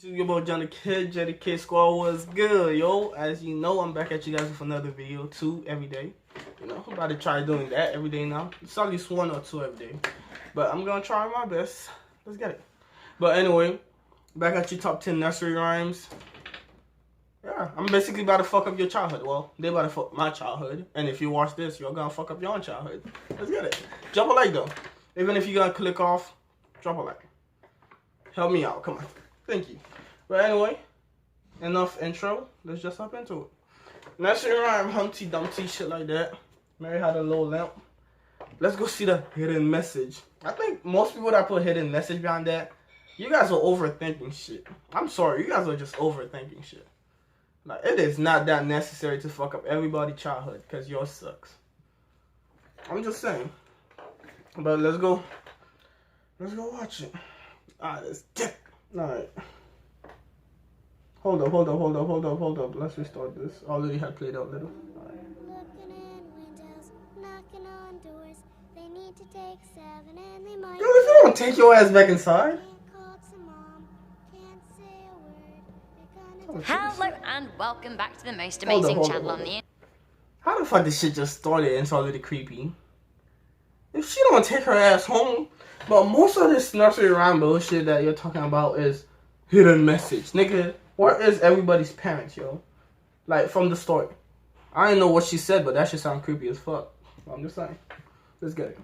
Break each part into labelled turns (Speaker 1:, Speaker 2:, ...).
Speaker 1: Your boy John the Kid, Jetty Kid Squad was good, yo. As you know, I'm back at you guys with another video, 2 every day. You know, I'm about to try doing that every day now. It's at least 1 or 2 every day. But I'm gonna try my best. Let's get it. But anyway, back at you top 10 nursery rhymes. Yeah, I'm basically about to fuck up your childhood. Well, they about to fuck my childhood. And if you watch this, you're gonna fuck up your own childhood. Let's get it. Drop a like though. Even if you're gonna click off, drop a like. Help me out, come on. Thank you. But anyway, enough intro. Let's just hop into it. Nursery rhyme, Humpty Dumpty, shit like that. Mary had a little lamp. Let's go see the hidden message. I think most people that put hidden message behind that, you guys are overthinking shit. I'm sorry, you guys are just overthinking shit. Like, it is not that necessary to fuck up everybody's childhood, because yours sucks. I'm just saying. But let's go watch it. Alright, let's get. Alright. Hold up. Let's restart this. Already had played out little. Alright.
Speaker 2: Looking in windows, knocking on doors. They need to take 7 and they might.
Speaker 1: Yo, if you don't take your ass back inside.
Speaker 3: Hello and welcome back to the most amazing channel on the internet.
Speaker 1: How the fuck this shit just started and it's already creepy? If she don't take her ass home, but most of this nursery rhyme bullshit that you're talking about is hidden message. Nigga, where is everybody's parents, yo? Like, from the start. I didn't know what she said, but that shit sound creepy as fuck. I'm just saying. Let's get it.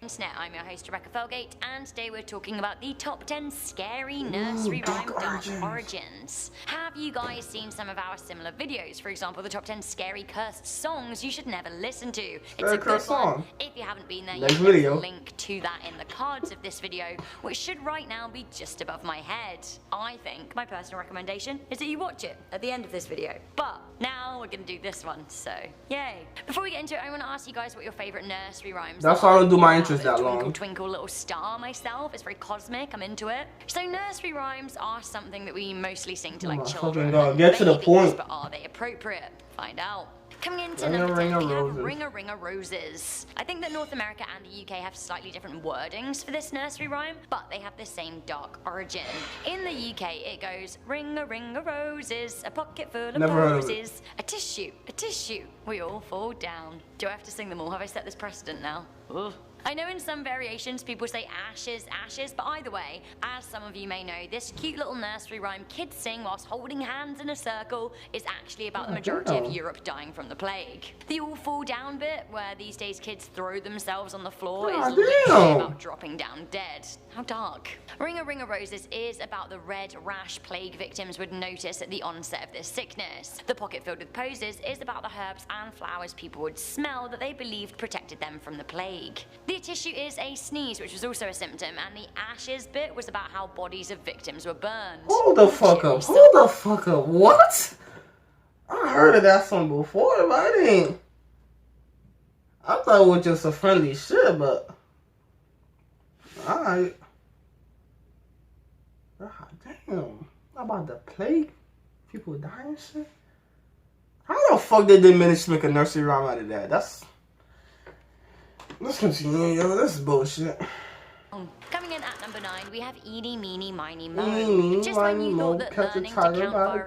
Speaker 3: I'm your host Rebecca Felgate, and today we're talking about the top 10 scary nursery rhyme dark origins. Have you guys seen some of our similar videos? For example, the top 10 scary cursed songs you should never listen to. It's a good one. If you haven't been there yet, there's a link to that in the cards of this video, which should right now be just above my head. I think my personal recommendation is that you watch it at the end of this video. But now we're gonna do this one, so yay. Before we get into it, I want to ask you guys what your favorite nursery rhymes are.
Speaker 1: That's why I don't do my intros that long.
Speaker 3: Twinkle, twinkle, little star myself. It's very cosmic. I'm into it. So nursery rhymes are something that we mostly sing to like children.
Speaker 1: Get to the point.
Speaker 3: But are they appropriate? Find out. Coming into number 10, we have Ring a Ring a Roses. I think that North America and the UK have slightly different wordings for this nursery rhyme, but they have the same dark origin. In the UK, it goes ring a roses, a pocket full of roses, a tissue, we all fall down. Do I have to sing them all? Have I set this precedent now? Ugh. I know in some variations people say ashes, but either way, as some of you may know, this cute little nursery rhyme kids sing whilst holding hands in a circle is actually about the majority of Europe dying from the plague. The all fall down bit, where these days kids throw themselves on the floor, is literally about dropping down dead. How dark. Ring a Roses is about the red rash plague victims would notice at the onset of this sickness. The pocket filled with posies is about the herbs and flowers people would smell that they believed protected them from the plague. The tissue is a sneeze, which was also a symptom, and the ashes bit was about how bodies of victims were burned.
Speaker 1: Hold the fuck up. What? I heard of that song before, but I didn't. I thought it was just a friendly shit, but alright. God damn. About the plague? People dying and shit? How the fuck they didn't manage to make a nursery rhyme out of that? Let's continue, yo. This is bullshit.
Speaker 3: Coming in at number 9, we have Eeny, Meeny, Miny, Moe. Just when you thought that learning to count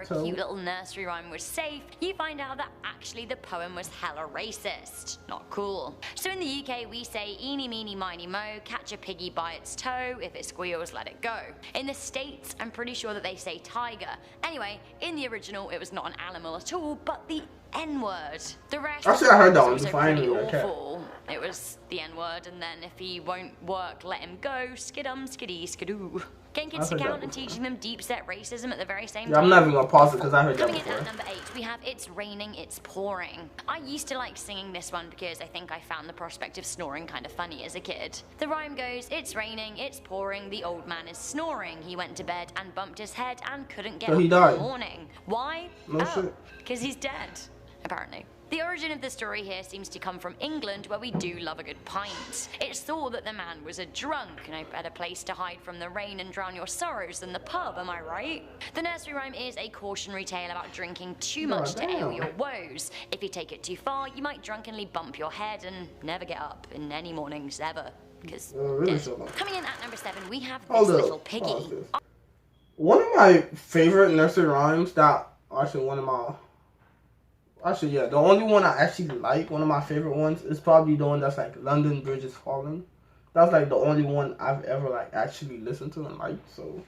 Speaker 3: for a cute little nursery rhyme was safe, you find out that actually the poem was hella racist. Not cool. So in the UK, we say Eeny, Meeny, Miny, Moe, catch a piggy by its toe, if it squeals, let it go. In the States, I'm pretty sure that they say tiger. Anyway, in the original, it was not an animal at all, but the N-word. The rest
Speaker 1: I heard that one.
Speaker 3: was also pretty awful. It was the N-word, and then if he won't work, let him go. Skidum, skiddy, skidoo. Getting kids to count and teaching them deep-set racism at the very same time.
Speaker 1: I'm not even gonna pause it because I heard that before.
Speaker 3: Coming in at number 8, we have It's Raining, It's Pouring. I used to like singing this one because I think I found the prospect of snoring kind of funny as a kid. The rhyme goes, it's raining, it's pouring, the old man is snoring. He went to bed and bumped his head and couldn't get up in the morning. Why? Because he's dead. Apparently. The origin of the story here seems to come from England, where we do love a good pint. It's thought that the man was a drunk, and a better place to hide from the rain and drown your sorrows than the pub, am I right? The nursery rhyme is a cautionary tale about drinking too much to ail your woes. If you take it too far, you might drunkenly bump your head and never get up in any mornings ever. Because
Speaker 1: really
Speaker 3: coming in at number 7, we have This Little Piggy.
Speaker 1: One of my favorite nursery rhymes that actually the only one I actually like, one of my favorite ones is probably the one that's like London Bridge is Falling. That's like the only one I've ever like actually listened to and liked. So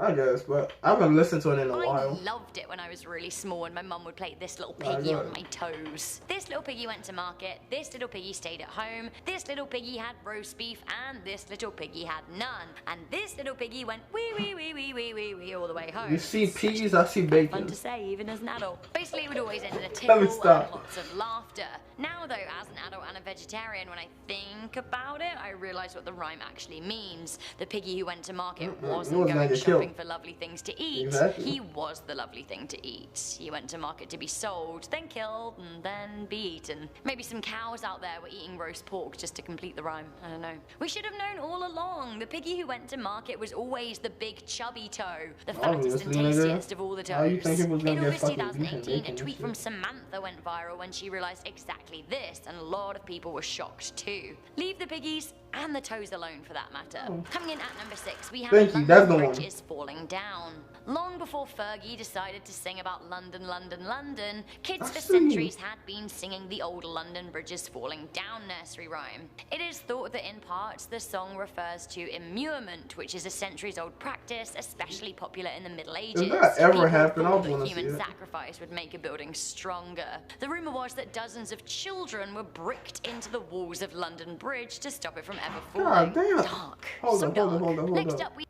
Speaker 1: I guess, but I haven't listened to it in a while.
Speaker 3: I loved it when I was really small and my mum would play This Little Piggy on my toes. This little piggy went to market, this little piggy stayed at home, this little piggy had roast beef, and this little piggy had none. And this little piggy went wee wee wee wee wee wee wee all the way home.
Speaker 1: You see piggies, I see bacon.
Speaker 3: Fun to say, even as an adult. Basically, it would always end in a tickle and lots of laughter. Now, though, as an adult and a vegetarian, when I think about it, I realise what the rhyme actually means. The piggy who went to market wasn't going shopping for lovely things to eat.
Speaker 1: Exactly.
Speaker 3: He was the lovely thing to eat. He went to market to be sold, then killed, and then be eaten. Maybe some cows out there were eating roast pork just to complete the rhyme. I don't know. We should have known all along. The piggy who went to market was always the big chubby toe, the fattest and tastiest of all the toes. In August 2018, a tweet from Samantha went viral when she realised exactly this, and a lot of people were shocked too. Leave the piggies and the toes alone for that matter. Coming in at number 6, we have London Bridge is Falling Down. Long before Fergie decided to sing about London, London, London, kids for centuries had been singing the old London Bridge is Falling Down nursery rhyme. It is thought that in parts the song refers to immurement, which is a centuries-old practice, especially popular in the Middle Ages.
Speaker 1: If that ever happened, I
Speaker 3: People
Speaker 1: want
Speaker 3: thought
Speaker 1: to
Speaker 3: that
Speaker 1: see
Speaker 3: human
Speaker 1: it.
Speaker 3: sacrifice would make a building stronger. The rumour was that dozens of children were bricked into the walls of London Bridge to stop it from ever falling.
Speaker 1: God damn.
Speaker 3: Dark.
Speaker 1: Hold
Speaker 3: So
Speaker 1: up.
Speaker 3: dark. Next up, we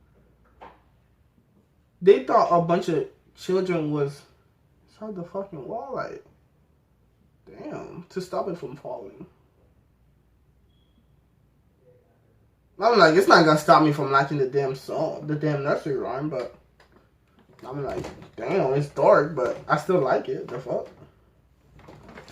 Speaker 1: They thought a bunch of children was inside the fucking wall, like, damn, to stop it from falling. I'm like, it's not gonna stop me from liking the damn song, the damn nursery rhyme, but I'm like, damn, it's dark, but I still like it. The fuck?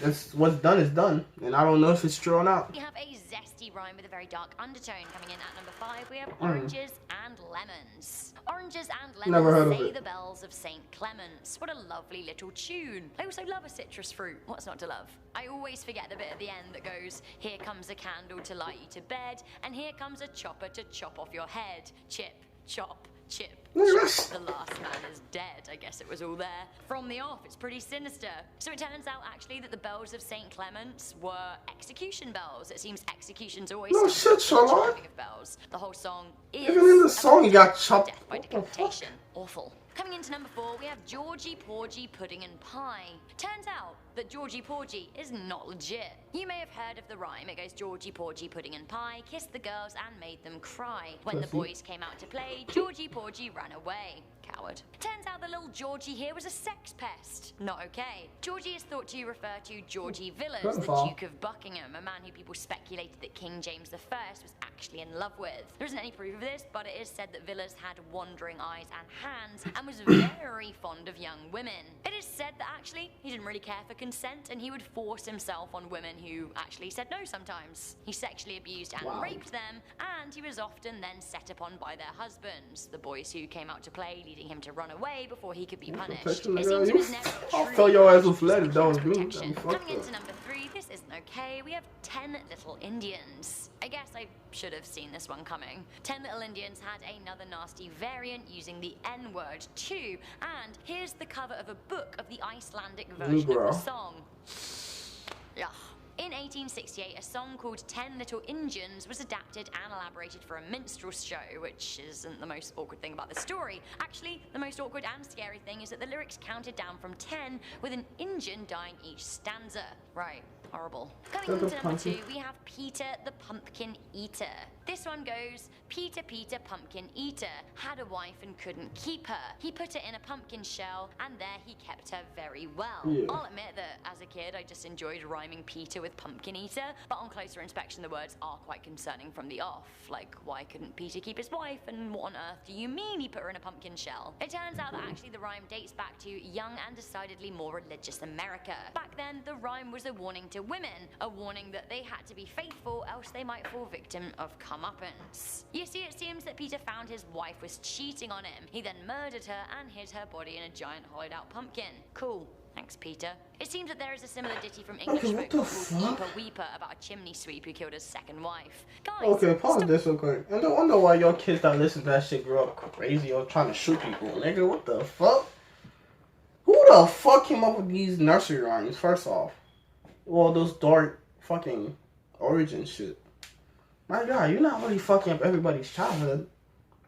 Speaker 1: It's what's done is done, and I don't know if it's true or not.
Speaker 3: have a zesty rhyme with a very dark undertone. Coming in at number 5, we have Oranges and Lemons. Oranges and
Speaker 1: Never heard
Speaker 3: Lemons
Speaker 1: of
Speaker 3: say
Speaker 1: it.
Speaker 3: the bells of St. Clement's. What a lovely little tune. I also love a citrus fruit. What's not to love? I always forget the bit at the end that goes, here comes a candle to light you to bed, and here comes a chopper to chop off your head. Chip, chop, chip.
Speaker 1: Look at this.
Speaker 3: The last man is dead. I guess it was all there. From the off, it's pretty sinister. So it turns out actually that the bells of St. Clement's were execution bells. It seems executions always
Speaker 1: No
Speaker 3: start
Speaker 1: shit,
Speaker 3: with the
Speaker 1: Charlotte.
Speaker 3: chopping of bells. The whole song is
Speaker 1: Even in the song, he got
Speaker 3: about
Speaker 1: chopped.
Speaker 3: death by
Speaker 1: What the fuck?
Speaker 3: decapitation. Awful. Coming into number 4, we have Georgie Porgy Pudding and Pie. Turns out that Georgie Porgy is not legit. You may have heard of the rhyme. It goes Georgie Porgy Pudding and Pie kissed the girls and made them cry. When the boys came out to play, Georgie Porgy ran away. Coward. Turns out the little Georgie here was a sex pest. Not okay. Georgie is thought to refer to Georgie Villiers, the Duke of Buckingham, a man who people speculated that King James I was actually in love with. There isn't any proof of this, but it is said that Villiers had wandering eyes and hands and was very fond of young women. It is said that actually he didn't really care for consent and he would force himself on women who actually said no sometimes. He sexually abused and raped them, and he was often then set upon by their husbands, the boys who came out to play, leading him to run away before he could be punished. It seems he was never
Speaker 1: I'll
Speaker 3: truly
Speaker 1: fill your ass
Speaker 3: punished
Speaker 1: with
Speaker 3: for
Speaker 1: lead if that was me.
Speaker 3: protection.
Speaker 1: That'd be fucked
Speaker 3: Coming into
Speaker 1: up.
Speaker 3: number 3, this isn't okay. We have 10 Little Indians. I guess I should have seen this one coming. 10 Little Indians had another nasty variant using the N-word too, and here's the cover of a book of the Icelandic version of the song. Ugh. In 1868, a song called 10 Little Injuns was adapted and elaborated for a minstrel show, which isn't the most awkward thing about the story. Actually, the most awkward and scary thing is that the lyrics counted down from 10 with an Injun dying each stanza. Right. Horrible. Coming into number 2, we have Peter the Pumpkin Eater. This one goes, Peter Pumpkin Eater had a wife and couldn't keep her. He put her in a pumpkin shell and there he kept her very well. I'll admit that as a kid I just enjoyed rhyming Peter with Pumpkin Eater, but on closer inspection the words are quite concerning from the off. Like, why couldn't Peter keep his wife, and what on earth do you mean he put her in a pumpkin shell? It turns out that actually the rhyme dates back to young and decidedly more religious America. Back then the rhyme was a warning to women, a warning that they had to be faithful else they might fall victim of comeuppance. You see, it seems that Peter found his wife was cheating on him. He then murdered her and hid her body in a giant hollowed out pumpkin. Cool. Thanks, Peter. It seems that there is a similar ditty from English folk called Weeper Weeper about a chimney sweep who killed his second wife. Guys,
Speaker 1: okay, pause this real quick. And I wonder why your kids that listen to that shit grew up crazy or trying to shoot people. Nigga, what the fuck? Who the fuck came up with these nursery rhymes, first off? Well, those dark fucking origin shit. My God, you're not really fucking up everybody's childhood.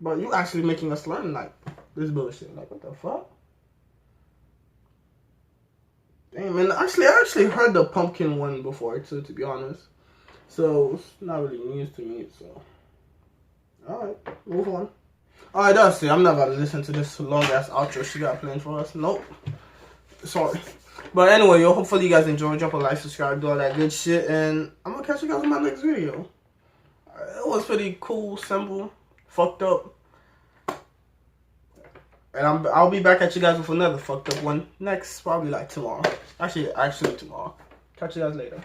Speaker 1: But you actually making us learn, like, this bullshit. Like, what the fuck? Damn, man. Actually, I actually heard the pumpkin one before, too, to be honest. So, it's not really news to me, so. Alright, move on. Alright, that's it. I'm not about to listen to this long-ass outro she got planned for us. Nope. Sorry. But anyway, yo, hopefully you guys enjoyed. Drop a like, subscribe, do all that good shit. And I'm gonna catch you guys in my next video. It was pretty cool, simple, fucked up. And I'll be back at you guys with another fucked up one next, probably like tomorrow. Actually tomorrow. Catch you guys later.